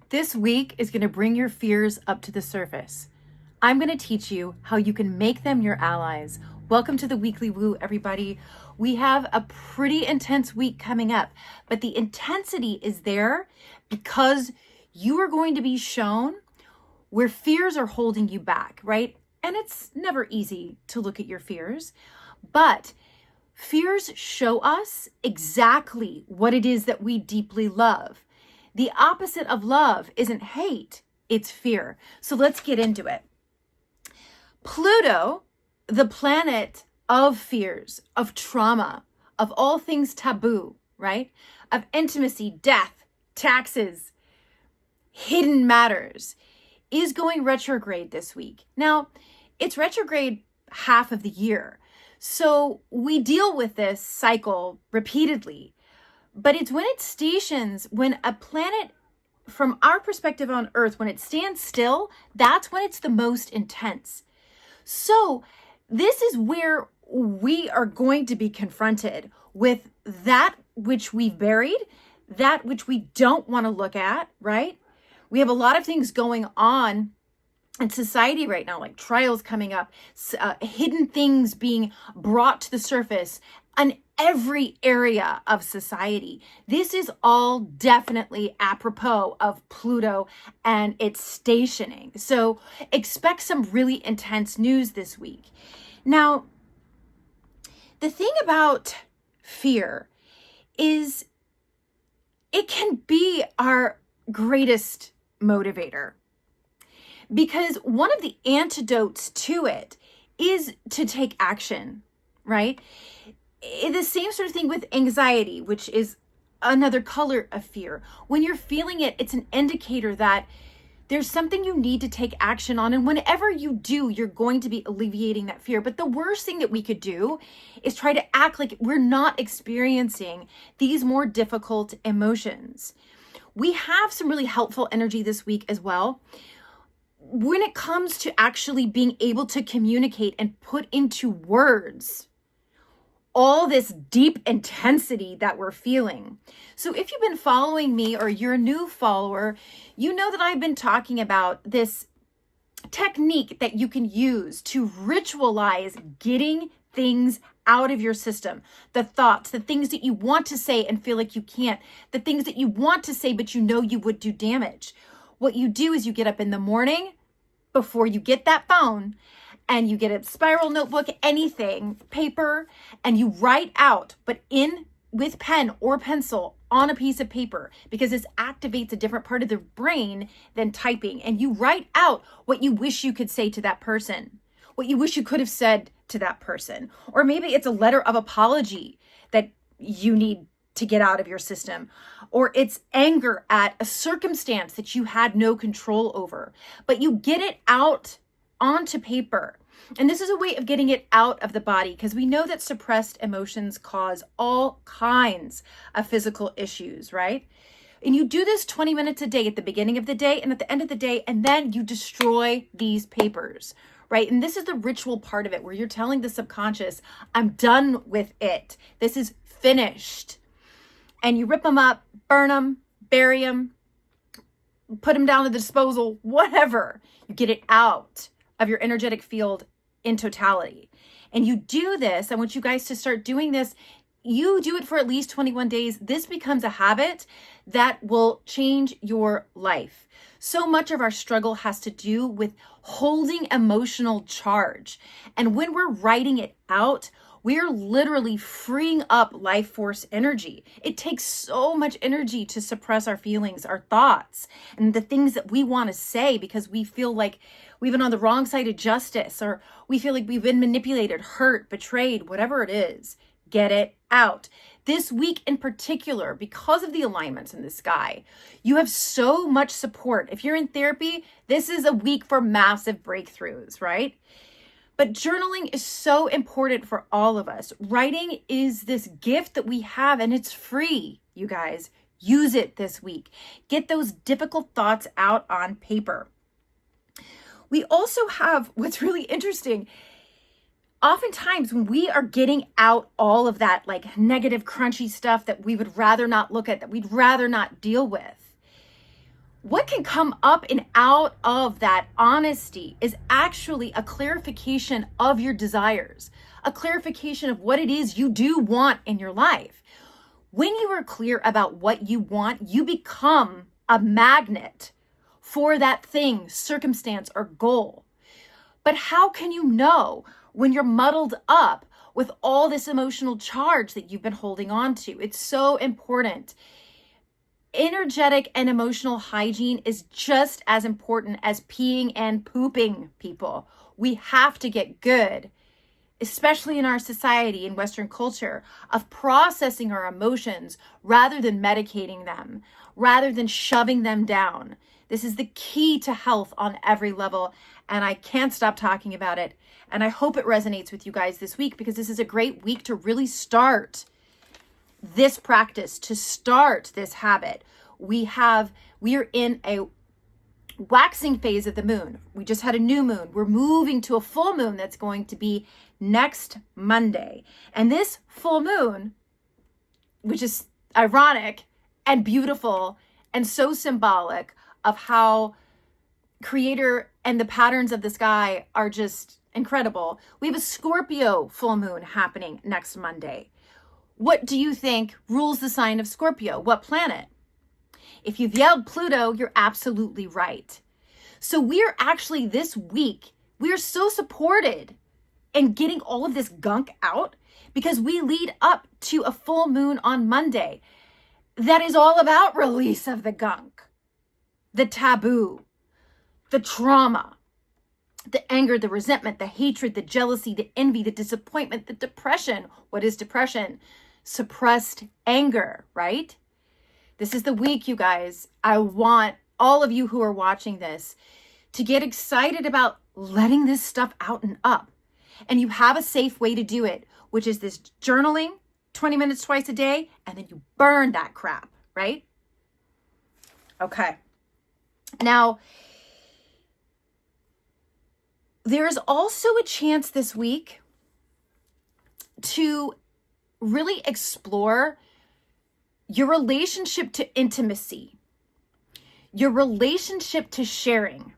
This week is going to bring your fears up to the surface. I'm going to teach you how you can make them your allies. Welcome to the Weekly Woo, everybody. We have a pretty intense week coming up, but the intensity is there because you are going to be shown where fears are holding you back, right? And it's never easy to look at your fears, but fears show us exactly what it is that we deeply love. The opposite of love isn't hate, it's fear. So let's get into it. Pluto, the planet of fears, of trauma, of all things taboo, right? Of intimacy, death, taxes, hidden matters, is going retrograde this week. Now, it's retrograde half of the year. So we deal with this cycle repeatedly. But it's when it stations, when a planet, from our perspective on Earth, when it stands still, that's when it's the most intense. So this is where we are going to be confronted with that which we've buried, that which we don't want to look at, right? We have a lot of things going on in society right now, like trials coming up, hidden things being brought to the surface in every area of society. This is all definitely apropos of Pluto and its stationing. So expect some really intense news this week. Now, the thing about fear is it can be our greatest motivator, because one of the antidotes to it is to take action, right? The same sort of thing with anxiety, which is another color of fear. When you're feeling it, it's an indicator that there's something you need to take action on. And whenever you do, you're going to be alleviating that fear. But the worst thing that we could do is try to act like we're not experiencing these more difficult emotions. We have some really helpful energy this week as well. When it comes to actually being able to communicate and put into words all this deep intensity that we're feeling. So if you've been following me or you're a new follower, you know that I've been talking about this technique that you can use to ritualize getting things out of your system. The thoughts, the things that you want to say and feel like you can't, the things that you want to say but you know you would do damage. What you do is you get up in the morning before you get that phone and you get a spiral notebook, anything, paper, and you write out, but with pen or pencil on a piece of paper, because this activates a different part of the brain than typing. And you write out what you wish you could say to that person, what you wish you could have said to that person. Or maybe it's a letter of apology that you need to get out of your system, or it's anger at a circumstance that you had no control over, but you get it out onto paper. And this is a way of getting it out of the body, because we know that suppressed emotions cause all kinds of physical issues, right? And you do this 20 minutes a day at the beginning of the day and at the end of the day, and then you destroy these papers, right? And this is the ritual part of it, where you're telling the subconscious, I'm done with it. This is finished. And you rip them up, burn them, bury them, put them down to the disposal, whatever. You get it out of your energetic field in totality. And you do this, I want you guys to start doing this. You do it for at least 21 days. This becomes a habit that will change your life. So much of our struggle has to do with holding emotional charge. And when we're writing it out, we're literally freeing up life force energy. It takes so much energy to suppress our feelings, our thoughts, and the things that we want to say because we feel like we've been on the wrong side of justice, or we feel like we've been manipulated, hurt, betrayed, whatever it is. Get it out. This week in particular, because of the alignments in the sky, you have so much support. If you're in therapy, this is a week for massive breakthroughs, right? But journaling is so important for all of us. Writing is this gift that we have, and it's free, you guys. Use it this week. Get those difficult thoughts out on paper. We also have, what's really interesting, oftentimes when we are getting out all of that like negative, crunchy stuff that we would rather not look at, that we'd rather not deal with, what can come up and out of that honesty is actually a clarification of your desires, a clarification of what it is you do want in your life. When you are clear about what you want, you become a magnet for that thing, circumstance, or goal. But how can you know when you're muddled up with all this emotional charge that you've been holding on to? It's so important. Energetic and emotional hygiene is just as important as peeing and pooping, people. We have to get good, especially in our society, in Western culture, of processing our emotions rather than medicating them, rather than shoving them down. This is the key to health on every level, and I can't stop talking about it. And I hope it resonates with you guys this week, because this is a great week to really start this practice, to start this habit. We are in a waxing phase of the moon. We just had a new moon. We're moving to a full moon that's going to be next Monday. And this full moon, which is ironic and beautiful and so symbolic of how Creator and the patterns of the sky are just incredible. We have a Scorpio full moon happening next Monday. What do you think rules the sign of Scorpio? What planet? If you've yelled Pluto, you're absolutely right. So we're actually this week, we're so supported in getting all of this gunk out, because we lead up to a full moon on Monday that is all about release of the gunk, the taboo, the trauma, the anger, the resentment, the hatred, the jealousy, the envy, the disappointment, the depression. What is depression? Suppressed anger, right? This is the week, you guys. I want all of you who are watching this to get excited about letting this stuff out and up. And you have a safe way to do it, which is this journaling, 20 minutes twice a day, and then you burn that crap, right? Okay. Now, there's also a chance this week to really explore your relationship to intimacy, your relationship to sharing.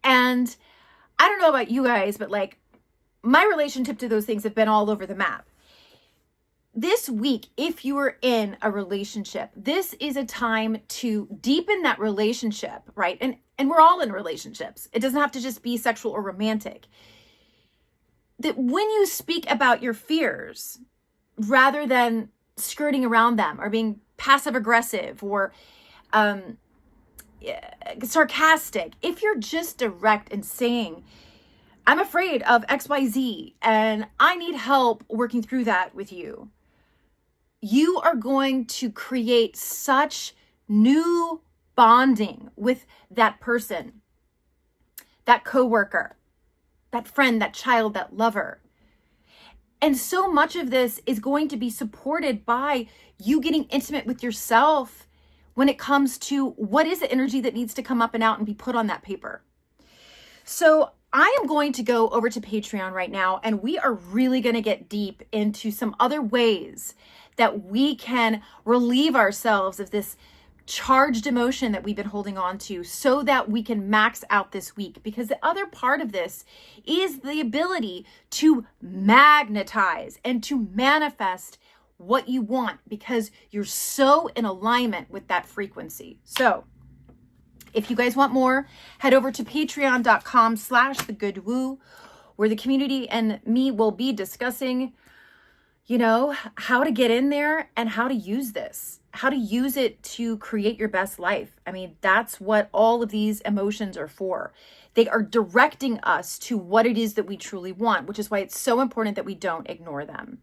And I don't know about you guys, but like, my relationship to those things have been all over the map. This week, if you are in a relationship, this is a time to deepen that relationship, right? And we're all in relationships. It doesn't have to just be sexual or romantic. That when you speak about your fears, rather than skirting around them or being passive aggressive or sarcastic, if you're just direct and saying, I'm afraid of XYZ and I need help working through that with you, you are going to create such new bonding with that person, that coworker, that friend, that child, that lover. And so much of this is going to be supported by you getting intimate with yourself when it comes to what is the energy that needs to come up and out and be put on that paper. So I am going to go over to Patreon right now, and we are really going to get deep into some other ways that we can relieve ourselves of this charged emotion that we've been holding on to, so that we can max out this week. Because the other part of this is the ability to magnetize and to manifest what you want, because you're so in alignment with that frequency. So if you guys want more, head over to patreon.com/thegoodwoo, where the community and me will be discussing, how to get in there and how to use this, how to use it to create your best life. I mean, that's what all of these emotions are for. They are directing us to what it is that we truly want, which is why it's so important that we don't ignore them.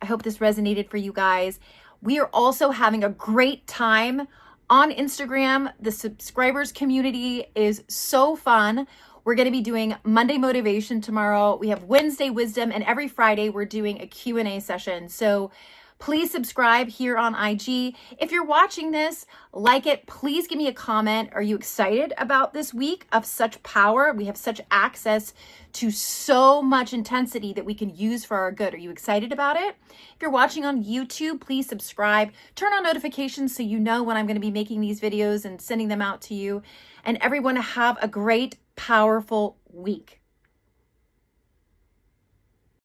I hope this resonated for you guys. We are also having a great time on Instagram. The subscribers community is so fun. We're going to be doing Monday Motivation tomorrow. We have Wednesday Wisdom, and every Friday we're doing a Q&A session. So Please subscribe here on IG. If you're watching this, like it, please give me a comment. Are you excited about this week of such power? We have such access to so much intensity that we can use for our good. Are you excited about it? If you're watching on YouTube, please subscribe. Turn on notifications so you know when I'm going to be making these videos and sending them out to you. And everyone have a great, powerful week.